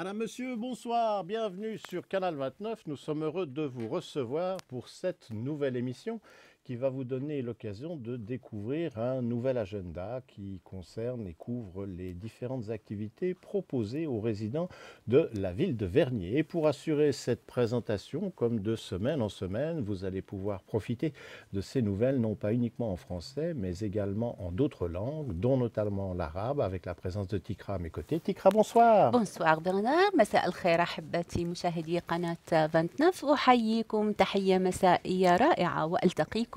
Madame, Monsieur, bonsoir, bienvenue sur Canal 29. Nous sommes heureux de vous recevoir pour cette nouvelle émission qui va vous donner l'occasion de découvrir un nouvel agenda qui concerne et couvre les différentes activités proposées aux résidents de la ville de Vernier. Et pour assurer cette présentation, comme de semaine en semaine, vous allez pouvoir profiter de ces nouvelles, non pas uniquement en français, mais également en d'autres langues, dont notamment l'arabe, avec la présence de Tikra à mes côtés. Tikra, bonsoir. بونسوار برنار، مساء الخير أحبتي مشاهدي قناة 29. أحييكم تحية مسائية رائعة وألتقيكم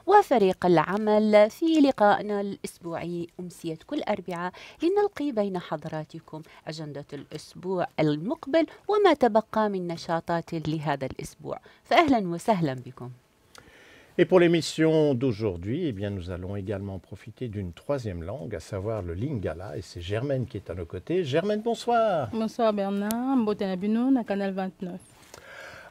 وفريق العمل في لقائنا الأسبوعي أمسية كل أربعاء لنلقي بين حضراتكم أجندة الأسبوع المقبل وما تبقى من نشاطات لهذا الأسبوع، فأهلا وسهلا بكم. Et pour l'émission d'aujourd'hui, eh bien, nous allons également profiter d'une troisième langue, à savoir le Lingala. Et c'est Germaine qui est à nos côtés. Germaine, bonsoir. Bonsoir Bernard, Mbotena Binoun à Canal 29.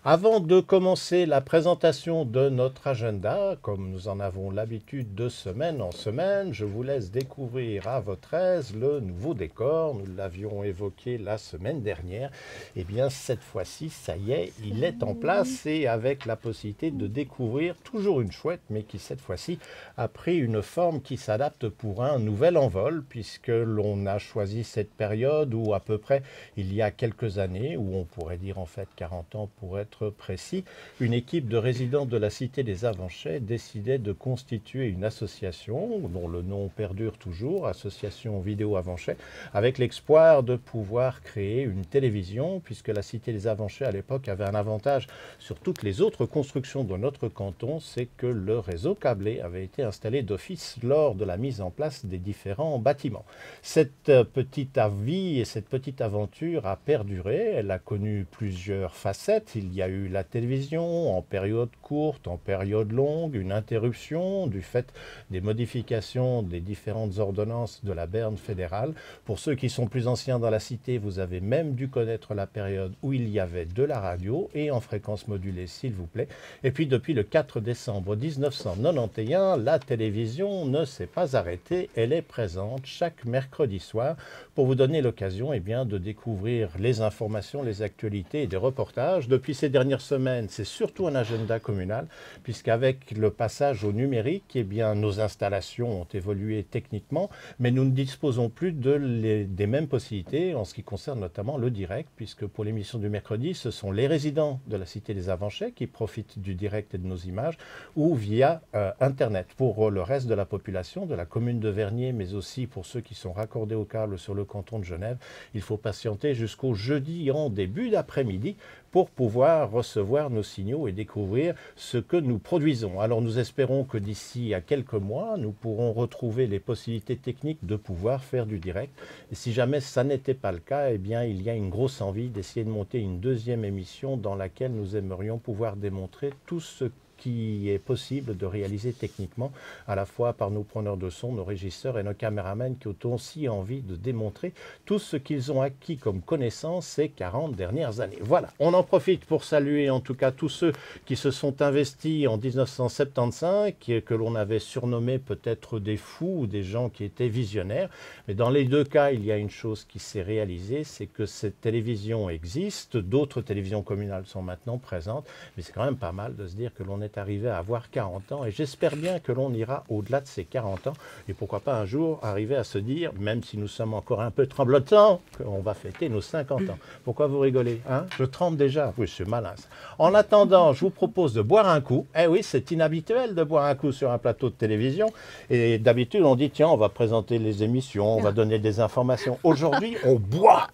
Avant de commencer la présentation de notre agenda, comme nous en avons l'habitude de semaine en semaine, je vous laisse découvrir à votre aise le nouveau décor. Nous l'avions évoqué la semaine dernière. Eh bien, cette fois-ci, ça y est, il est en place et avec la possibilité de découvrir toujours une chouette, mais qui cette fois-ci a pris une forme qui s'adapte pour un nouvel envol, puisque l'on a choisi cette période où à peu près il y a quelques années, où on pourrait dire en fait 40 ans pour être précis, une équipe de résidents de la cité des Avanchais décidait de constituer une association dont le nom perdure toujours, Association Vidéo Avanchais, avec l'espoir de pouvoir créer une télévision, puisque la cité des Avanchais à l'époque avait un avantage sur toutes les autres constructions de notre canton, c'est que le réseau câblé avait été installé d'office lors de la mise en place des différents bâtiments. Cette petite vie et cette petite aventure a perduré, elle a connu plusieurs facettes. Il y a eu la télévision en période courte, en période longue, une interruption du fait des modifications des différentes ordonnances de la Berne fédérale. Pour ceux qui sont plus anciens dans la cité, vous avez même dû connaître la période où il y avait de la radio et en fréquence modulée, s'il vous plaît. Et puis depuis le 4 décembre 1991, la télévision ne s'est pas arrêtée. Elle est présente chaque mercredi soir pour vous donner l'occasion de découvrir les informations, les actualités et des reportages. Depuis ces dernières semaines, c'est surtout un agenda communal, puisqu'avec le passage au numérique, nos installations ont évolué techniquement, mais nous ne disposons plus des mêmes possibilités en ce qui concerne notamment le direct, puisque pour l'émission du mercredi, ce sont les résidents de la cité des Avanchais qui profitent du direct et de nos images, ou via Internet. Pour le reste de la population, de la commune de Vernier, mais aussi pour ceux qui sont raccordés au câble sur le canton de Genève, il faut patienter jusqu'au jeudi en début d'après-midi pour pouvoir recevoir nos signaux et découvrir ce que nous produisons. Alors nous espérons que d'ici à quelques mois, nous pourrons retrouver les possibilités techniques de pouvoir faire du direct. Et si jamais ça n'était pas le cas, il y a une grosse envie d'essayer de monter une deuxième émission dans laquelle nous aimerions pouvoir démontrer tout ce qui est possible de réaliser techniquement, à la fois par nos preneurs de son, nos régisseurs et nos caméramans qui ont aussi envie de démontrer tout ce qu'ils ont acquis comme connaissance ces 40 dernières années. Voilà, on en profite pour saluer en tout cas tous ceux qui se sont investis en 1975, que l'on avait surnommé peut-être des fous ou des gens qui étaient visionnaires. Mais dans les deux cas, il y a une chose qui s'est réalisée, c'est que cette télévision existe, d'autres télévisions communales sont maintenant présentes, mais c'est quand même pas mal de se dire que l'on est arrivé à avoir 40 ans et j'espère bien que l'on ira au-delà de ces 40 ans et pourquoi pas un jour arriver à se dire, même si nous sommes encore un peu tremblotants, qu'on va fêter nos 50 ans. Pourquoi vous rigolez hein? Je tremble déjà. Oui, je suis malin. Ça. En attendant, je vous propose de boire un coup. Eh oui, c'est inhabituel de boire un coup sur un plateau de télévision et d'habitude on dit, tiens, on va présenter les émissions, on va donner des informations. Aujourd'hui, on boit.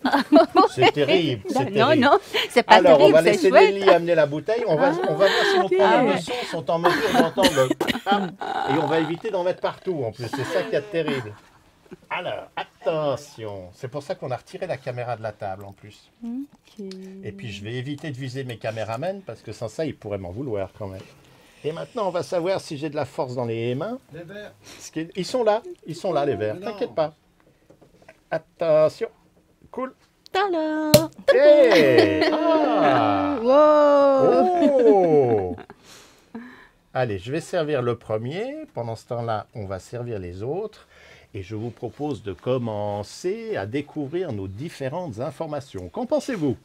C'est terrible. Non, c'est pas Alors, terrible, on va laisser chouette. Nelly amener la bouteille. On va voir si nos preneurs de son sont en mesure d'entendre le et on va éviter d'en mettre partout en plus. C'est ça qui est terrible. Alors, attention. C'est pour ça qu'on a retiré la caméra de la table en plus. Et puis, je vais éviter de viser mes caméramens parce que sans ça, ils pourraient m'en vouloir quand même. Et maintenant, on va savoir si j'ai de la force dans les mains. Les verres. Ils sont là, les verres. T'inquiète pas. Attention. Cool. Tada! Hey ah Wow! Oh Allez, je vais servir le premier. Pendant ce temps-là, on va servir les autres. Et je vous propose de commencer à découvrir nos différentes informations. Qu'en pensez-vous?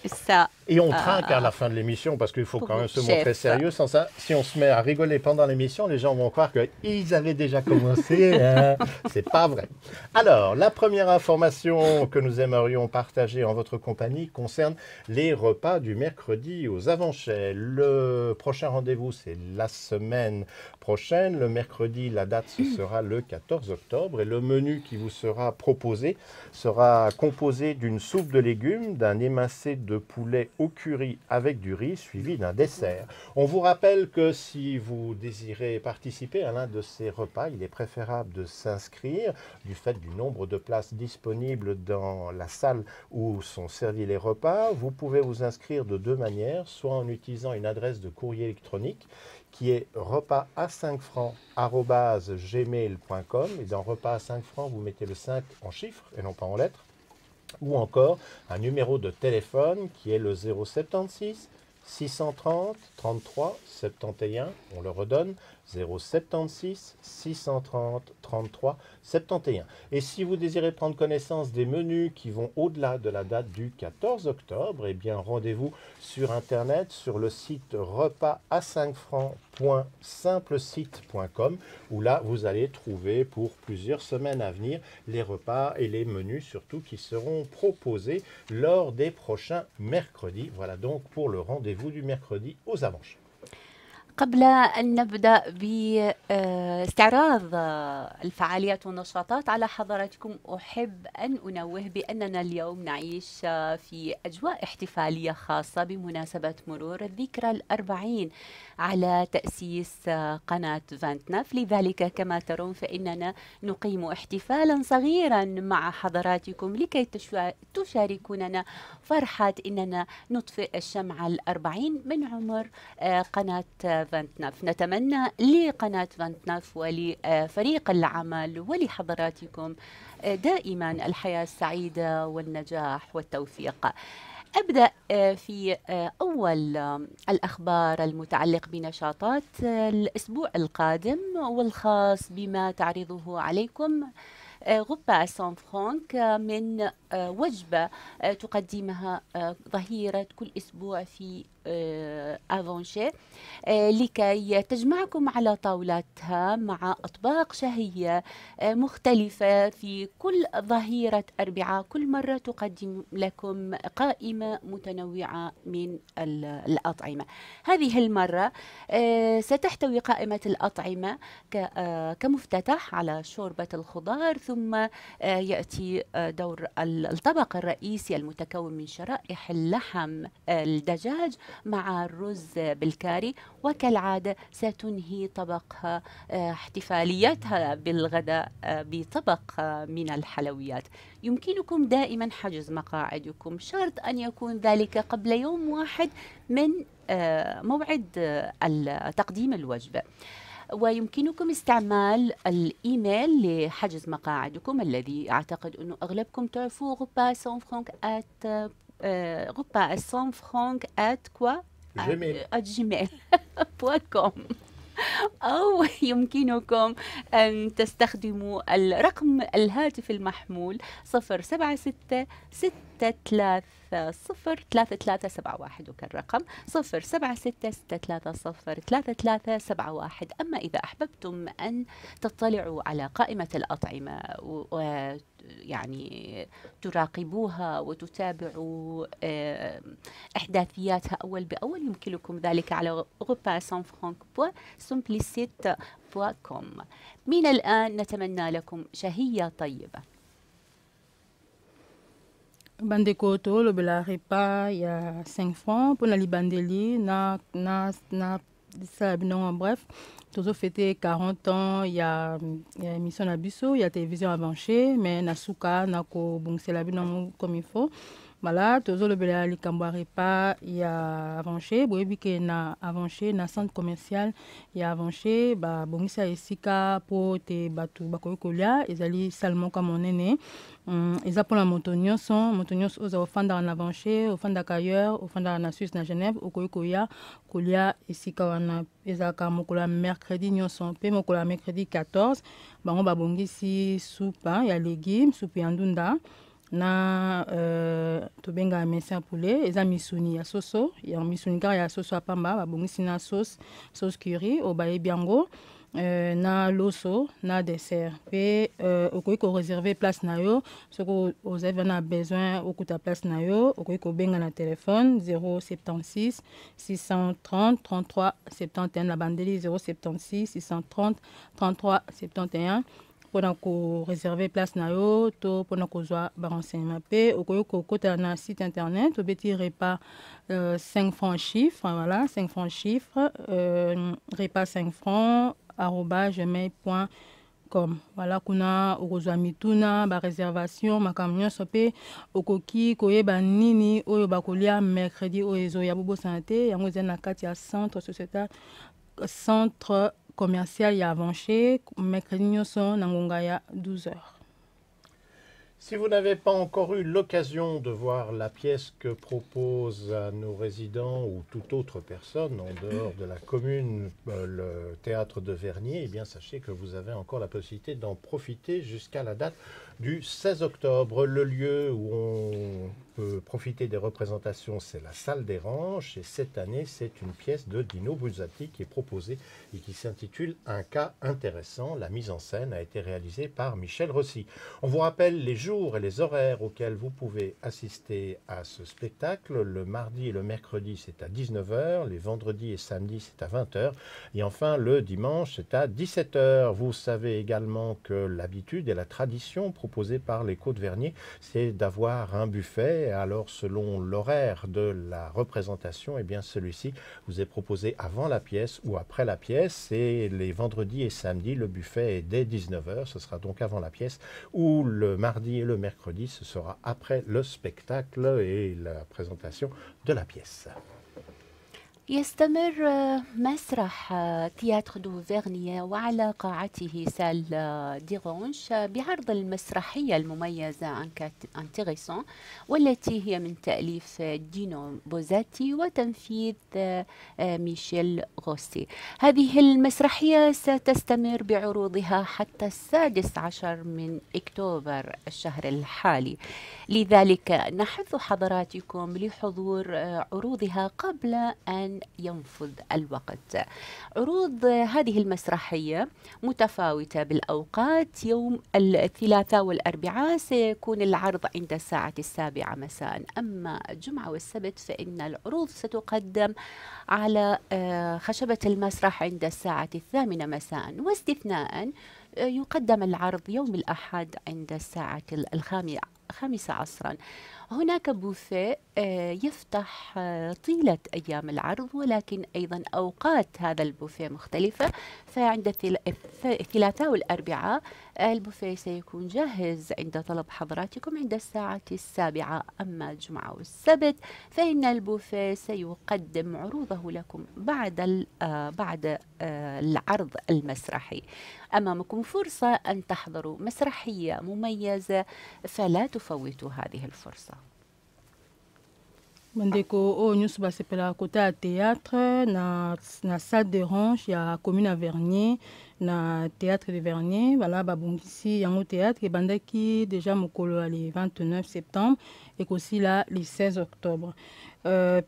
Ça, Et on trinque à la fin de l'émission parce qu'il faut quand même se montrer sérieux. Sans ça, si on se met à rigoler pendant l'émission, les gens vont croire qu'ils avaient déjà commencé. Hein. C'est pas vrai. Alors, la première information que nous aimerions partager en votre compagnie concerne les repas du mercredi aux Avanchets. Le prochain rendez-vous, c'est la semaine prochaine. Le mercredi, la date, ce sera le 14 octobre. Et le menu qui vous sera proposé sera composé d'une soupe de légumes, d'un émincé de poulet au curry avec du riz, suivi d'un dessert. On vous rappelle que si vous désirez participer à l'un de ces repas, il est préférable de s'inscrire du fait du nombre de places disponibles dans la salle où sont servis les repas. Vous pouvez vous inscrire de deux manières, soit en utilisant une adresse de courrier électronique qui est repas à 5 francs @gmail.com, et dans repas à 5 francs, vous mettez le 5 en chiffres et non pas en lettres, ou encore un numéro de téléphone qui est le 076 630 33 71. On le redonne, 076 630 33 71. Et si vous désirez prendre connaissance des menus qui vont au-delà de la date du 14 octobre, eh bien rendez-vous sur Internet, sur le site repas à 5 francs.simplesite.com, où là vous allez trouver pour plusieurs semaines à venir les repas et les menus surtout qui seront proposés lors des prochains mercredis. Voilà donc pour le rendez-vous du mercredi aux Avanches. قبل أن نبدأ باستعراض الفعاليات والنشاطات على حضراتكم، أحب أن أنوه بأننا اليوم نعيش في أجواء احتفالية خاصة بمناسبة مرور الذكرى الأربعين على تأسيس قناة 29. لذلك كما ترون فإننا نقيم احتفالا صغيرا مع حضراتكم لكي تشاركوننا فرحة أننا نطفئ الشمعة الأربعين من عمر قناة 29. نتمنى لقناة 29 ولفريق العمل ولحضراتكم دائما الحياة السعيدة والنجاح والتوفيق. أبدأ في أول الأخبار المتعلق بنشاطات الأسبوع القادم والخاص بما تعرضه عليكم غبة 100 فرانك من وجبة تقدمها ظهيرة كل أسبوع في أفونشي لكي تجمعكم على طاولاتها مع أطباق شهية مختلفة في كل ظهيرة أربعاء. كل مرة تقدم لكم قائمة متنوعة من الأطعمة. هذه المرة ستحتوي قائمة الأطعمة كمفتتح على شوربة الخضار، ثم يأتي دور الطبق الرئيسي المتكون من شرائح اللحم الدجاج مع الرز بالكاري، وكالعادة ستنهي طبقها احتفاليتها بالغداء بطبق من الحلويات. يمكنكم دائما حجز مقاعدكم، شرط أن يكون ذلك قبل يوم واحد من موعد تقديم الوجبة. ويمكنكم استعمال الإيميل لحجز مقاعدكم الذي أعتقد أنه أغلبكم تعرفوه، غبة 100 فرانك غبة 100 فرانك @gmail.com، أو يمكنكم أن تستخدموا الرقم الهاتف المحمول 076 63 03371 وكالرقم 07663303371. أما إذا أحببتم أن تطلعوا على قائمة الأطعمة ويعني تراقبوها وتتابعوا إحداثياتها أول بأول، يمكنكم ذلك على repas100francs.simplicite.com. من الآن نتمنى لكم شهية طيبة. Bandekoto, le bela repas, il y a 5 francs. Pour les bandeli, bref, toujours fêté 40 ans, il y a émission à Bissau, il y a télévision avancée, mais na souka, na ko bungse la comme il faut. Voilà, toujours le bela likambo repas ya avanché, boyebi ke na avanché na centre commercial ya avanché ba bongisa esika po te batu bakoki kolia ezali salement comme monene. Eza pour la moto nyonso oza ofanda na avanché, ofanda ailleurs, ofanda na Suisse na Genève, okoki koya kolia esika wana ezalaka mokolo ya mercredi nyonso pe mokolo ya mercredi 14 bango babongisi soupe ya légumes, soupe ya ndunda na tobenga médecin poulet eza misuni ya soso ya misuni kaka ya soso apamba babongisi na sauce curry obayebi yango na loso na dessert pe okoki ko réserver place na yo soko ozali na besoin okuta place na yo okoki kobenga na téléphone 076 630 33 71 na bandeli 076 630 33 71 pona ko réserver place na yo to pona ko zwa ba renseignement pe okoki kokota na site internet obeti repas 5 francs chiffre, voilà 5 francs chiffre, repas 5 francs @gmail.com. Voilà kuna okozwa mituna ba réservation makambo nyonso pe okoki koyeba nini oyo bakolia mercredi oyo ezoya bobo santé yango eza na kati ya centre commercial ya Avanché mercredi nyonso na ngonga ya 12h. Si vous n'avez pas encore eu l'occasion de voir la pièce que propose à nos résidents ou toute autre personne en dehors de la commune, le théâtre de Vernier, eh bien sachez que vous avez encore la possibilité d'en profiter jusqu'à la date du 16 octobre. Le lieu où on peut profiter des représentations, c'est la salle des Ranches. Et cette année, c'est une pièce de Dino Buzzati qui est proposée et qui s'intitule Un cas intéressant. La mise en scène a été réalisée par Michel Rossi. On vous rappelle les jours et les horaires auxquels vous pouvez assister à ce spectacle. Le mardi et le mercredi, c'est à 19h. Les vendredis et samedis, c'est à 20h. Et enfin, le dimanche, c'est à 17h. Vous savez également que l'habitude et la tradition proposée par les Côtes-Vernier, c'est d'avoir un buffet. Alors, selon l'horaire de la représentation, eh bien, celui-ci vous est proposé avant la pièce ou après la pièce. Et les vendredis et samedis, le buffet est dès 19h. Ce sera donc avant la pièce. Ou le mardi et le mercredi, ce sera après le spectacle et la présentation de la pièce. يستمر مسرح تياتر دو فيرنيا وعلى قاعته سال ديغونش بعرض المسرحية المميزة أنكات انتغيسون والتي هي من تأليف دينو بوزاتي وتنفيذ ميشيل غوسي. هذه المسرحية ستستمر بعروضها حتى 16 من أكتوبر الشهر الحالي، لذلك نحث حضراتكم لحضور عروضها قبل أن ينفذ الوقت. عروض هذه المسرحية متفاوتة بالأوقات. يوم الثلاثاء والأربعاء سيكون العرض عند الساعة 7 مساء، أما الجمعة والسبت فإن العروض ستقدم على خشبة المسرح عند الساعة 8 مساء، واستثناء يقدم العرض يوم الأحد عند الساعة 5 عصرا. هناك بوفيه يفتح طيلة أيام العرض، ولكن أيضا أوقات هذا البوفيه مختلفة. فعند الثلاثاء والأربعاء البوفيه سيكون جاهز عند طلب حضراتكم عند الساعة 7، أما الجمعة والسبت فإن البوفيه سيقدم عروضه لكم بعد العرض المسرحي. أمامكم فرصة أن تحضروا مسرحية مميزة، فلا تفوتوا هذه الفرصة. Bandeko o nyusu basepela kota ya théâtre na salle de range ya commune à Vernier na théâtre de Vernier. Voilà babongisi yango théâtre ebandaki déjà mokolo ya le 29 septembre et aussi là le 16 octobre.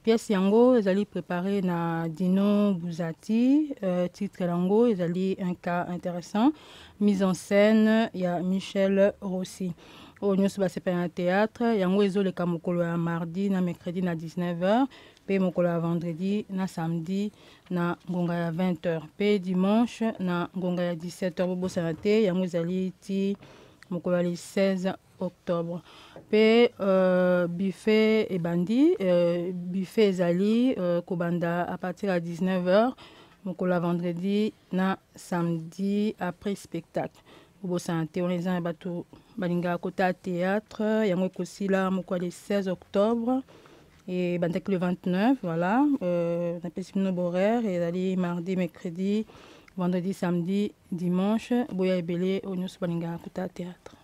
Pièce yango ezali préparé na Dino Buzzati, titre yango ezali Un cas intéressant, mise en scène ya Michel Rossi. Au nyonso basepela na théâtre yango ezoleka mokolo ya mardi na mercredi na 19h pe mokolo ya vendredi na samedi na ngonga ya 20h pe dimanche na ngonga ya 17h. Bobosana te yango ezali ti mokolo ya 16 octobre pe buffet ebandi buffet ezali kobanda à partir ya 19h mokolo ya vendredi na samedi après spectacle. obosana te wana eza na bato balingaka kota théâtre yango ekosila mokwa le 16 octobre et bandaki le 29 voilà napesi bino boraire ezali mardi mercredi vendredi samedi dimanche boya ebele oyo nyonso balingaka kota théâtre.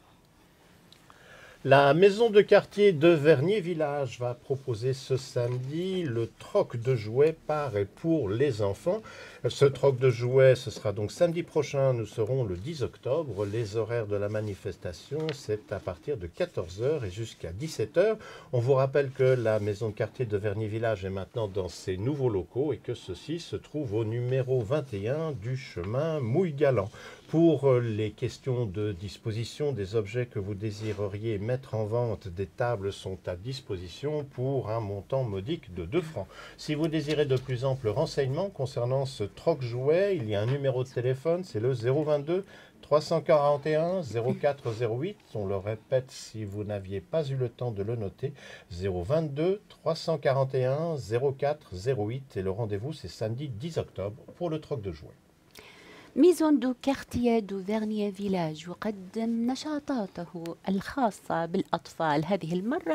La maison de quartier de Vernier-Village va proposer ce samedi le troc de jouets par et pour les enfants. Ce troc de jouets, ce sera donc samedi prochain, nous serons le 10 octobre. Les horaires de la manifestation, c'est à partir de 14 h et jusqu'à 17 h. On vous rappelle que la maison de quartier de Vernier-Village est maintenant dans ses nouveaux locaux et que ceci se trouve au numéro 21 du chemin Mouille-Galant. Pour les questions de disposition des objets que vous désireriez mettre en vente, des tables sont à disposition pour un montant modique de 2 francs. Si vous désirez de plus amples renseignements concernant ce troc jouet, il y a un numéro de téléphone, c'est le 022 341 0408. On le répète si vous n'aviez pas eu le temps de le noter, 022 341 0408. Et le rendez-vous, c'est samedi 10 octobre pour le troc de jouets. ميزون دو كارتيه دو فيرنيه فيلاج يقدم نشاطاته الخاصة بالأطفال. هذه المرة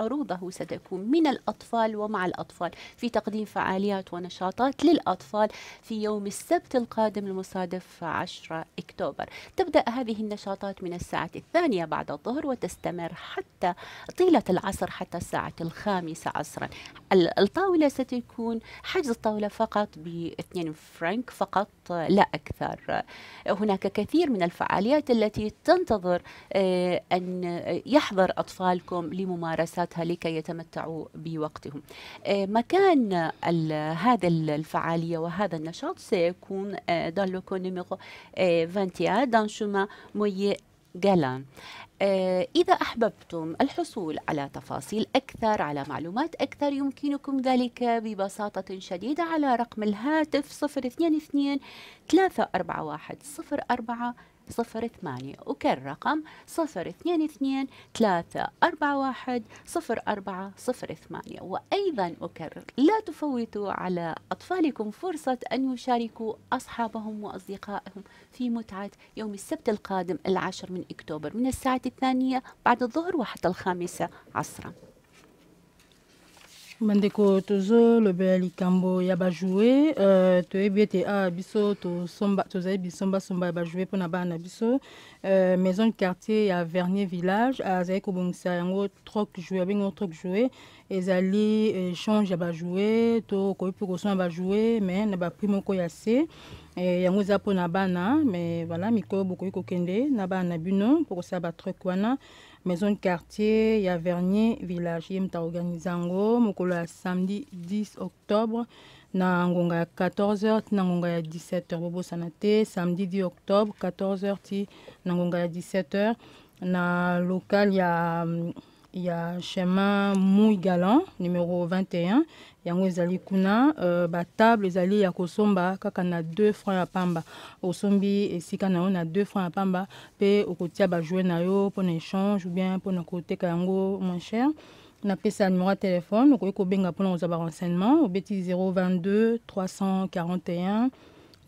عروضه ستكون من الأطفال ومع الأطفال في تقديم فعاليات ونشاطات للأطفال في يوم السبت القادم المصادف 10 أكتوبر. تبدأ هذه النشاطات من الساعة 2 بعد الظهر وتستمر حتى طيلة العصر حتى الساعة 5 عصرا. الطاولة ستكون حجز الطاولة فقط ب2 فرنك فقط لا أكثر. هناك كثير من الفعاليات التي تنتظر أن يحضر أطفالكم لممارستها لكي يتمتعوا بوقتهم. مكان هذا الفعالية وهذا النشاط سيكون dans le numéro 21 dans chemin Mouille-Galant. إذا أحببتم الحصول على تفاصيل أكثر على معلومات أكثر يمكنكم ذلك ببساطة شديدة على رقم الهاتف 022 341 0408. أكرر رقم 022 341 0408. وأيضا أكرر لا تفوتوا على أطفالكم فرصة أن يشاركوا أصحابهم وأصدقائهم في متعة يوم السبت القادم 10 من أكتوبر من الساعة 2 بعد الظهر وحتى 5 عصرا. Bandeko tozo lobe likambo ya bajoué toyebi ete a biso tozali bisomba ya bajoué mpona bana biso maison de quartier ya Vernier Village azali kobongisa yango troc joué abengi yango troc joué ezali échange ya bajoué to koyi mpe kosomba bajoué mais na baprix moko ya se yango eza mpona bana mais voilà mikolo bokoki kokende na bana na bino mpo kosala batroc wana. Maison de quartier, il y a Vernier Village. Il y a organisé le samedi 10 octobre, na ngonga 14h, na ngonga 17h. Bobo sanate, samedi 10 octobre, 14h, na ngonga 17h. Na local, il y a chemin Mouille-Galant, numéro 21. Yango ezali kuna batable ezali ya kosomba kaka na 2 francs ya pamba. Osombi esika na yo na 2 francs ya pamba pe okotia ba jouer na yo pour échange ou bien pour na koteka yango moins cher. Na pesa numéro de téléphone okoki kobenga pour nos renseignements au bêtise 022 341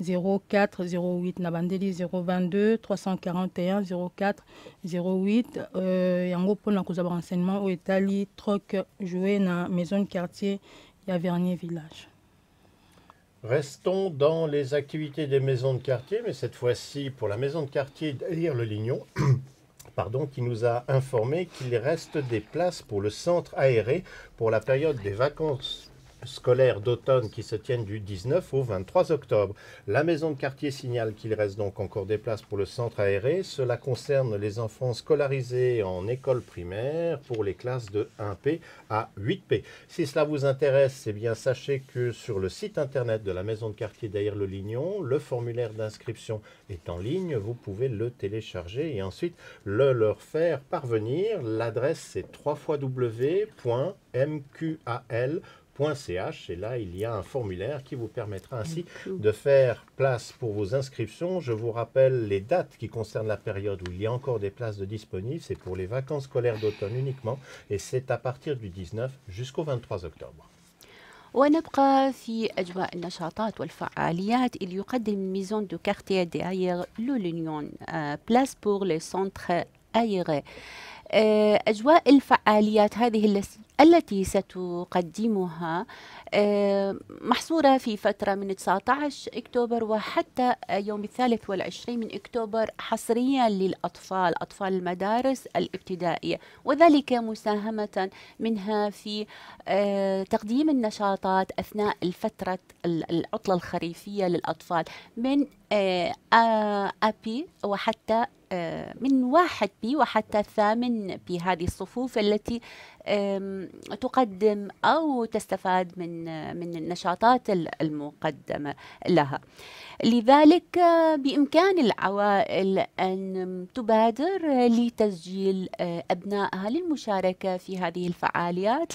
0408 na bandeli 022 341 0408 yango pour na kozaba renseignement au etali troc joué na maison de quartier à Vernier Village. Restons dans les activités des maisons de quartier, mais cette fois-ci pour la maison de quartier d'Aire-le-Lignon, qui nous a informé qu'il reste des places pour le centre aéré pour la période des vacances scolaires d'automne qui se tiennent du 19 au 23 octobre. La maison de quartier signale qu'il reste donc encore des places pour le centre aéré. Cela concerne les enfants scolarisés en école primaire pour les classes de 1P à 8P. Si cela vous intéresse, eh bien sachez que sur le site internet de la maison de quartier d'Aire-le-Lignon, le formulaire d'inscription est en ligne. Vous pouvez le télécharger et ensuite le leur faire parvenir. L'adresse c'est www.mqal.ch et là il y a un formulaire qui vous permettra ainsi de faire place pour vos inscriptions. Je vous rappelle les dates qui concernent la période où il y a encore des places de disponibles. C'est pour les vacances scolaires d'automne uniquement et c'est à partir du 19 jusqu'au 23 octobre. ونبقى في أجواء النشاطات والفعاليات. Il يقدم Maison de quartier derrière l'Union, Place pour les centres aérés. أجواء الفعاليات هذه التي ستقدمها محصورة في فترة من 19 أكتوبر وحتى يوم 23 من أكتوبر، حصريا للأطفال، أطفال المدارس الابتدائية، وذلك مساهمة منها في تقديم النشاطات أثناء الفترة العطلة الخريفية للأطفال من أبي وحتى من 1B وحتى 8B، هذه الصفوف التي تقدم أو تستفاد من النشاطات المقدمة لها. لذلك بإمكان العوائل أن تبادر لتسجيل أبنائها للمشاركة في هذه الفعاليات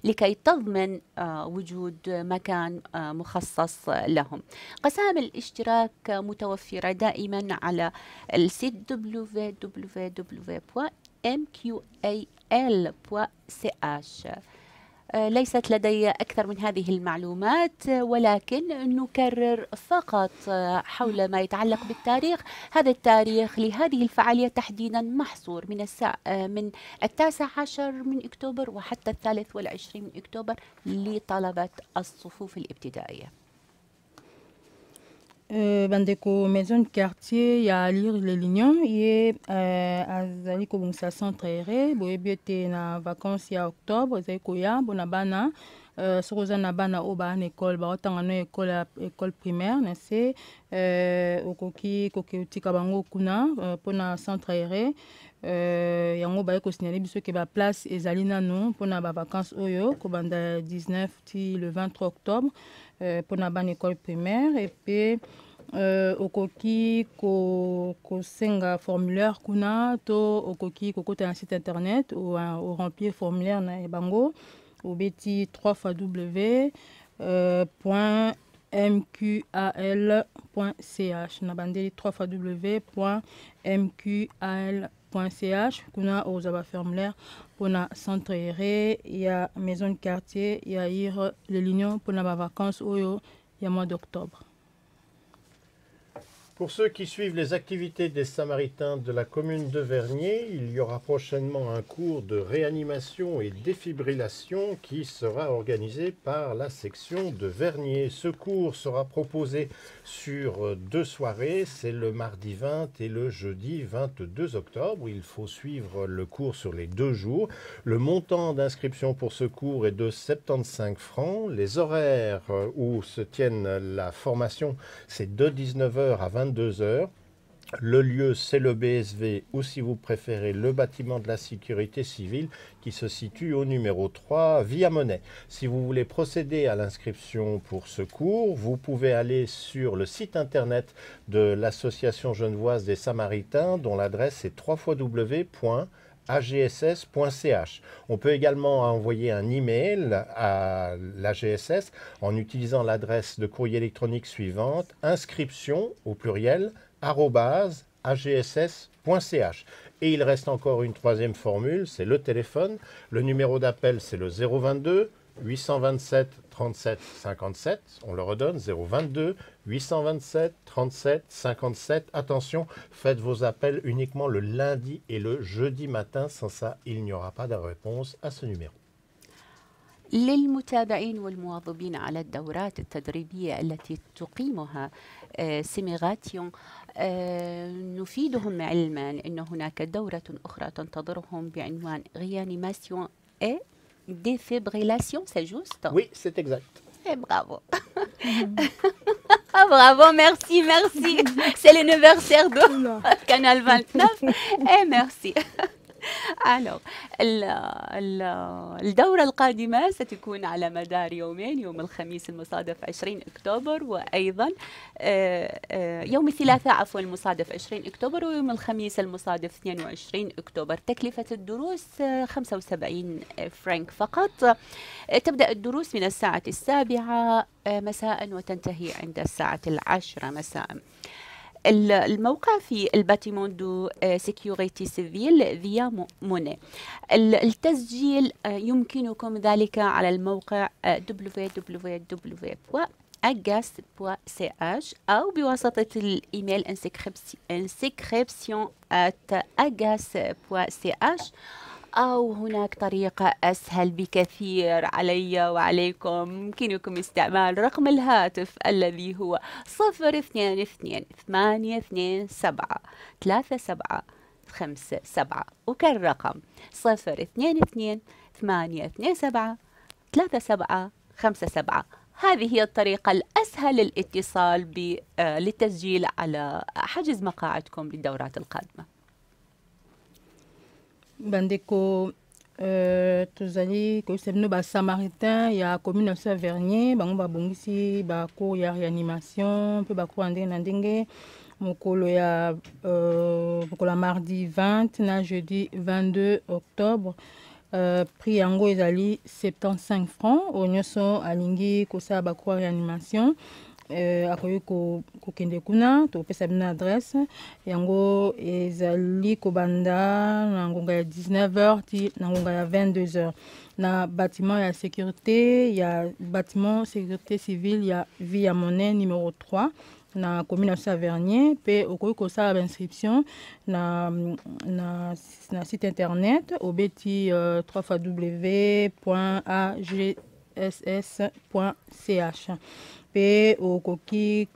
لكي تضمن وجود مكان مخصص لهم. قسائم الاشتراك متوفرة دائما على السيت www.mqal.ch. ليست لدي أكثر من هذه المعلومات، ولكن نكرر فقط حول ما يتعلق بالتاريخ. هذا التاريخ لهذه الفعالية تحديدا محصور من 19 من أكتوبر وحتى 23 من أكتوبر لطلبة الصفوف الابتدائية. Bandeko maison de quartier ya lire les lignons ye azali ko bungisa centre aéré boyebi ete na vacances ya octobre ezali koya bona bana soki oza na bana oyo baa na école baotanga no école primaire na se okoki kotika bango kuna mpona centre aéré yango baye kosignale biso ke baplace ezali nano mpona bavacances oyo kobanda 19 ti le 23 octobre mpona bana école primaire. Et puis okoki kosenga formulaire kuna to okoki kokota na site internet ou remplir formulaire na bango obeti www.mqal.ch na bandeli www.mqal.ch kuna ozaba formulaire pona centre aéré ya maison de quartier ya ir les lignons pona ba vacances oyo ya mois d'octobre. Pour ceux qui suivent les activités des Samaritains de la commune de Vernier, il y aura prochainement un cours de réanimation et défibrillation qui sera organisé par la section de Vernier. Ce cours sera proposé sur 2 soirées, c'est le mardi 20 et le jeudi 22 octobre. Il faut suivre le cours sur les 2 jours. Le montant d'inscription pour ce cours est de 75 francs. Les horaires où se tienne la formation, c'est de 19h à 22h. Le lieu, c'est le BSV ou si vous préférez le bâtiment de la sécurité civile qui se situe au numéro 3 Via Monnaie. Si vous voulez procéder à l'inscription pour ce cours, vous pouvez aller sur le site internet de l'association genevoise des Samaritains dont l'adresse est www.agss.ch. On peut également envoyer un email à l'AGSS en utilisant l'adresse de courrier électronique suivante, inscription au pluriel @agss.ch. Et il reste encore une troisième formule, c'est le téléphone. Le numéro d'appel, c'est le 022 827 37 57. On le redonne, 022 827 37 57. Attention, faites vos appels uniquement le lundi et le jeudi matin. Sans ça, il n'y aura pas de réponse à ce numéro. للمتابعين والمواظبين على الدورات التدريبية التي تقيمها سيميغاتيون نفيدهم علما أن هناك دورة أخرى تنتظرهم بعنوان réanimation et défibrillation, c'est juste? Oui, c'est exact. Et bravo. Bravo, merci, merci. C'est l'anniversaire de Canal 29. Et merci. Alors, الدورة القادمة ستكون على مدار يومين، يوم الخميس المصادف 20 أكتوبر وأيضا يوم الثلاثاء عفوا المصادف 20 أكتوبر ويوم الخميس المصادف 22 أكتوبر. تكلفة الدروس 75 فرنك فقط. تبدأ الدروس من الساعة 7 مساء وتنتهي عند الساعة 10 مساء. الموقع في الباتيمون دو سيكيوريتي سيفيل فيا موني. التسجيل يمكنكم ذلك على الموقع www.agas.ch أو بواسطة الإيميل inscription@agas.ch، أو هناك طريقة أسهل بكثير علي وعليكم، يمكنكم استعمال رقم الهاتف الذي هو 022-827-3757. وكالرقم 022-827-3757. هذه هي الطريقة الأسهل للاتصال للتسجيل على حجز مقاعدكم للدورات القادمة. Bandeko tozali koyebisa ba samaritain ya commune ya Vernier bango babongisi bacours ya réanimation mpe bacours ya ndenge na ndenge mokolo ya mardi 20 na jeudi 22 octobre. Prix yango ezali 75 francs oyo nyonso alingi kosala bacours ya réanimation. Akoki kokende kuna topesa bino adresse yango ezali kobanda na ngonga ya 19h ti na ngonga ya 22h na bâtiment ya sécurité civile ya Via Monnaie numéro 3 na commune ya Vernier. Pe okoki kosala ba-inscription na site internet obeti www.agss.ch. Pe okoki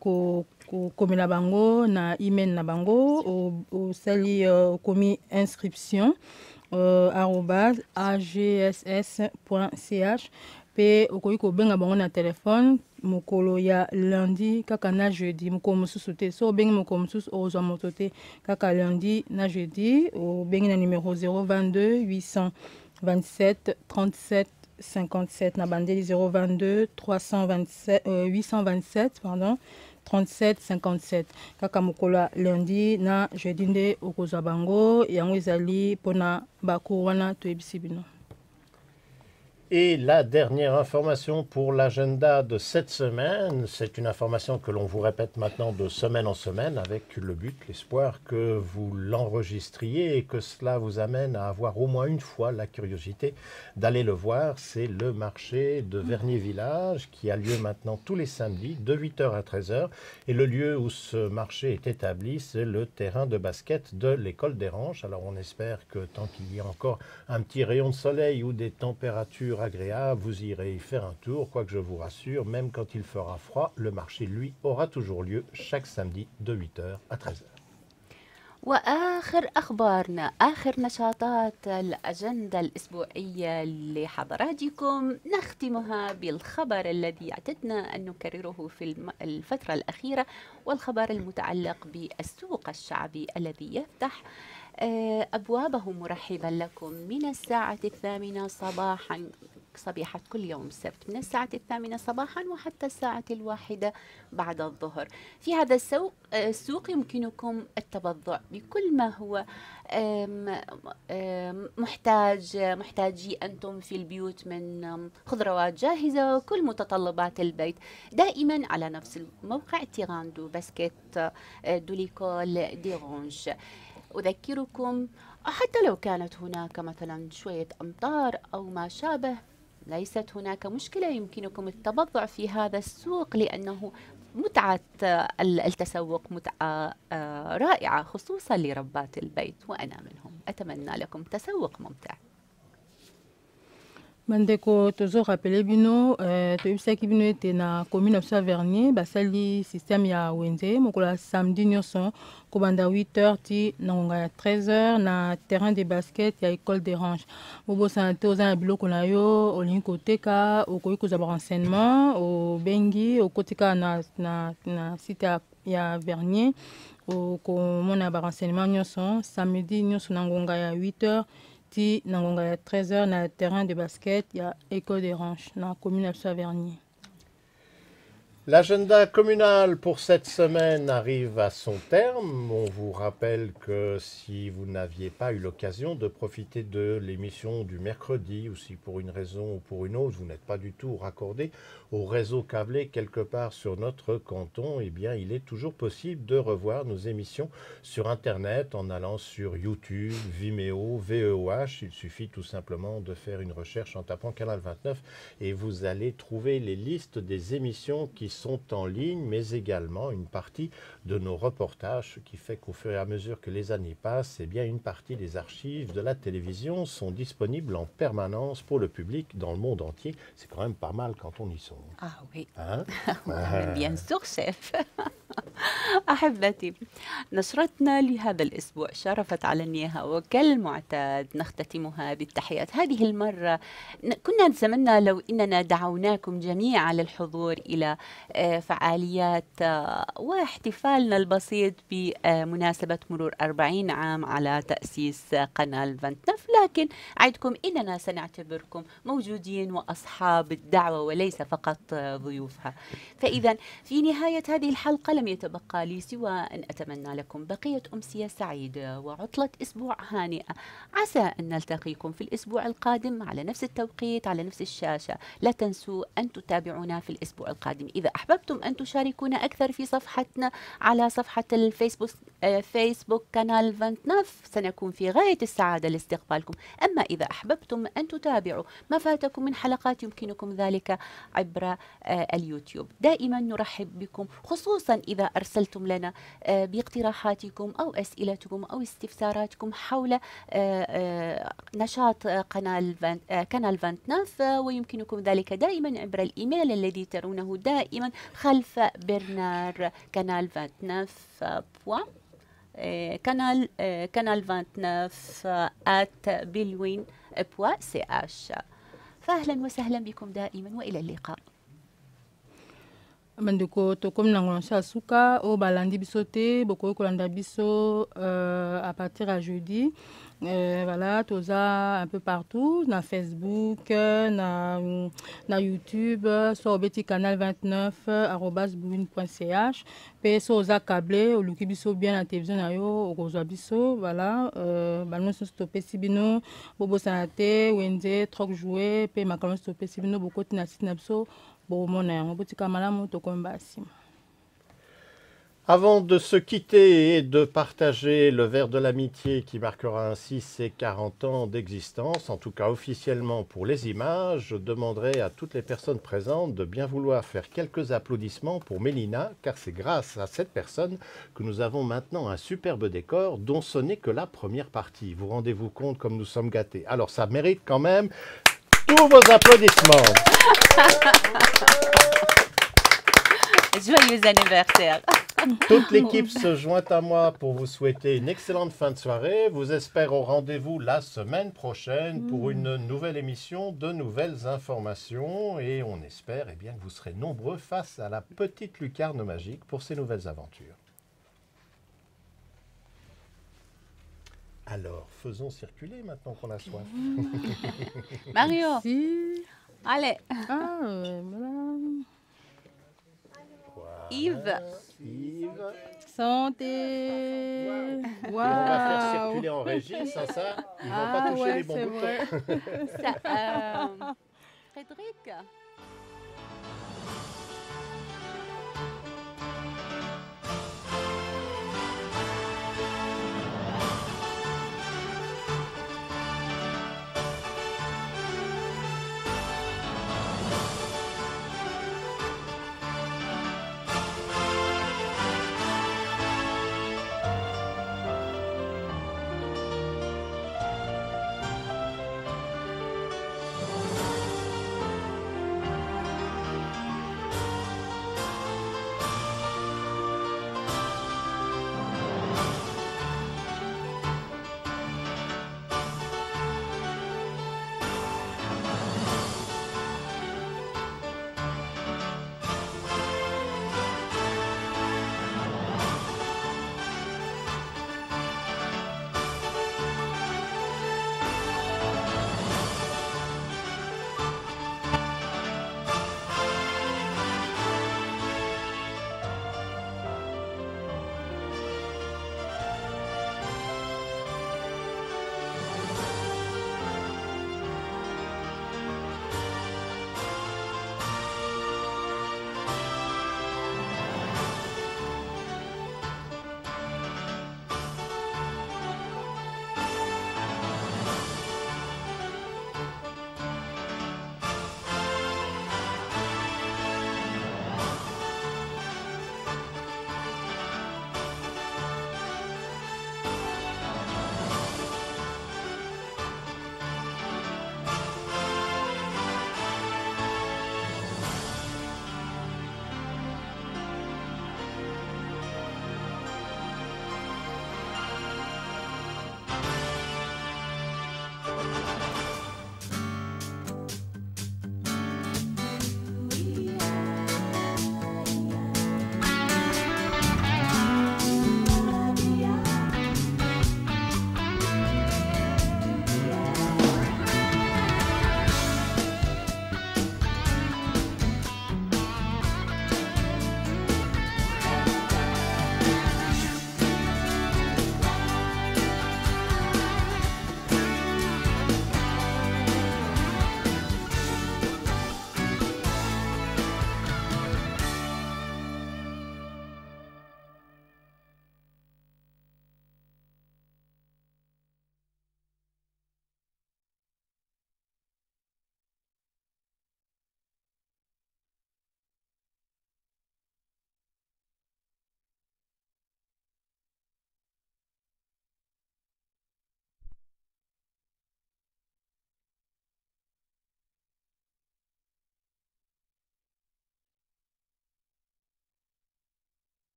komela bango na email na bango osali okomi inscription @agss.ch. Pe okoki kobenga bango na telefone mokolo ya lundi kaka na jeudi, mokolo mosusu te. So obengi mokolo mosusu ozwa moto te, kaka lundi na jeudi obengi na numéro 022 827 37 57 na bandeli 022 827 37 57. Kaka mokolo lundi na jeudi nde okozwa bango yango ezali pona bacours wana toyebisi bino. Et la dernière information pour l'agenda de cette semaine, c'est une information que l'on vous répète maintenant de semaine en semaine avec le but, l'espoir que vous l'enregistriez et que cela vous amène à avoir au moins une fois la curiosité d'aller le voir. C'est le marché de Vernier-Village qui a lieu maintenant tous les samedis de 8h à 13h. Et le lieu où ce marché est établi, c'est le terrain de basket de l'école des Ranches. Alors on espère que tant qu'il y a encore un petit rayon de soleil ou des températures agréable, vous irez y faire un tour, quoique je vous rassure, même quand il fera froid, le marché, lui, aura toujours lieu chaque samedi de 8h à 13h. وآخر أخبارنا، آخر نشاطات الأجندة الأسبوعية لحضراتكم نختمها بالخبر الذي اعتدنا أن نكرره في الفترة الأخيرة، والخبر المتعلق بالسوق الشعبي الذي يفتح أبوابه مرحبا لكم من الساعة 8 صباحا صبيحة كل يوم السبت، من الساعة 8 صباحا وحتى الساعة 1 بعد الظهر. في هذا السوق يمكنكم التبضع بكل ما هو محتاجي أنتم في البيوت من خضروات جاهزة وكل متطلبات البيت، دائما على نفس الموقع تيران دو باسكيت دو ليكول دي رونش. أذكركم حتى لو كانت هناك مثلا شوية أمطار أو ما شابه، ليست هناك مشكلة، يمكنكم التبضع في هذا السوق لأنه متعة التسوق متعة رائعة خصوصا لربات البيت، وأنا منهم. أتمنى لكم تسوق ممتع. Mandeko tozo rappelé bino toyebisaki bino ete na commune ya Vernier basali système ya wenze mokola samedi nyonso kobanda 8h ti na ngonga ya 13h na terrain de basket ya école des Ranches. Bobosana te oza na biloko na yo olingi koteka okoki kozwa ba renseignement obengi okotika na site ya Vernier okomona ba renseignement nyonso samedi nyonso na ngonga ya 8h ti na ngonga ya 13h na terrain de basket ya école des Ranches na commune ya Vernier. L'agenda communal pour cette semaine arrive à son terme. On vous rappelle que si vous n'aviez pas eu l'occasion de profiter de l'émission du mercredi, ou si pour une raison ou pour une autre, vous n'êtes pas du tout raccordé au réseau câblé quelque part sur notre canton, eh bien, il est toujours possible de revoir nos émissions sur Internet en allant sur YouTube, Vimeo, VEOH. Il suffit tout simplement de faire une recherche en tapant Canal 29 et vous allez trouver les listes des émissions qui sont en ligne, mais également une partie de nos reportages, ce qui fait qu'au fur et à mesure que les années passent, eh bien, une partie des archives de la télévision sont disponibles en permanence pour le public dans le monde entier. C'est quand même pas mal quand on y songe. Ah oui. Hein? bien sûr شيف. أحبتي، نشرتنا لهذا الأسبوع شرفت على النياها وكالمعتاد نختتمها بالتحيات. هذه المرة كنا نتمنى لو أننا دعوناكم جميعا للحضور إلى فعاليات واحتفالنا البسيط بمناسبة مرور 40 عام على تأسيس قناة 29، لكن أعدكم أننا سنعتبركم موجودين وأصحاب الدعوة وليس فقط ضيوفها. فإذا في نهاية هذه الحلقة لم يتبقى لي سوى أن أتمنى لكم بقية أمسية سعيدة وعطلة أسبوع هانئة. عسى أن نلتقيكم في الأسبوع القادم على نفس التوقيت على نفس الشاشة. لا تنسوا أن تتابعونا في الأسبوع القادم. إذا أحببتم أن تشاركونا أكثر في صفحتنا على صفحة فيسبوك كانال 29 سنكون في غاية السعادة لاستقبالكم. أما إذا أحببتم أن تتابعوا ما فاتكم من حلقات يمكنكم ذلك عبر اليوتيوب. دائما نرحب بكم، خصوصا إذا أرسلتم لنا باقتراحاتكم أو أسئلتكم أو استفساراتكم حول نشاط كانال 29، ويمكنكم ذلك دائما عبر الإيميل الذي ترونه دائما خلف برنار كانال 29 كانال 29@bilwin.ch. فأهلا وسهلا بكم دائما وإلى اللقاء. Mandeko tokom nangolansa suka o balandi biso te boko kolanda biso à partir à jeudi. Voilà, toza un peu partout, na Facebook, na YouTube, sur le canal 29 @bwin.ch. Pe so za câblé o luki biso bien na télévision na yo o kozwa biso, voilà, balon so stopé sibino bobo sanate wenze trok jouer pe makalon stopé sibino boko tina site biso. Avant de se quitter et de partager le verre de l'amitié qui marquera ainsi ses 40 ans d'existence, en tout cas officiellement pour les images, je demanderai à toutes les personnes présentes de bien vouloir faire quelques applaudissements pour Mélina, car c'est grâce à cette personne que nous avons maintenant un superbe décor dont ce n'est que la première partie. Vous rendez-vous compte comme nous sommes gâtés. Alors ça mérite quand même tous vos applaudissements. Joyeux anniversaire. Toute l'équipe se joint à moi pour vous souhaiter une excellente fin de soirée. Vous espère au rendez-vous la semaine prochaine pour une nouvelle émission, de nouvelles informations. Et on espère bien, que vous serez nombreux face à la petite lucarne magique pour ces nouvelles aventures. Alors, faisons circuler maintenant qu'on a soif. Mario, Si. allez. Ah, voilà. Yves. Yves. Santé. Et on va faire circuler en régie, ça, ils ne vont pas toucher les bons boutons. Frédéric.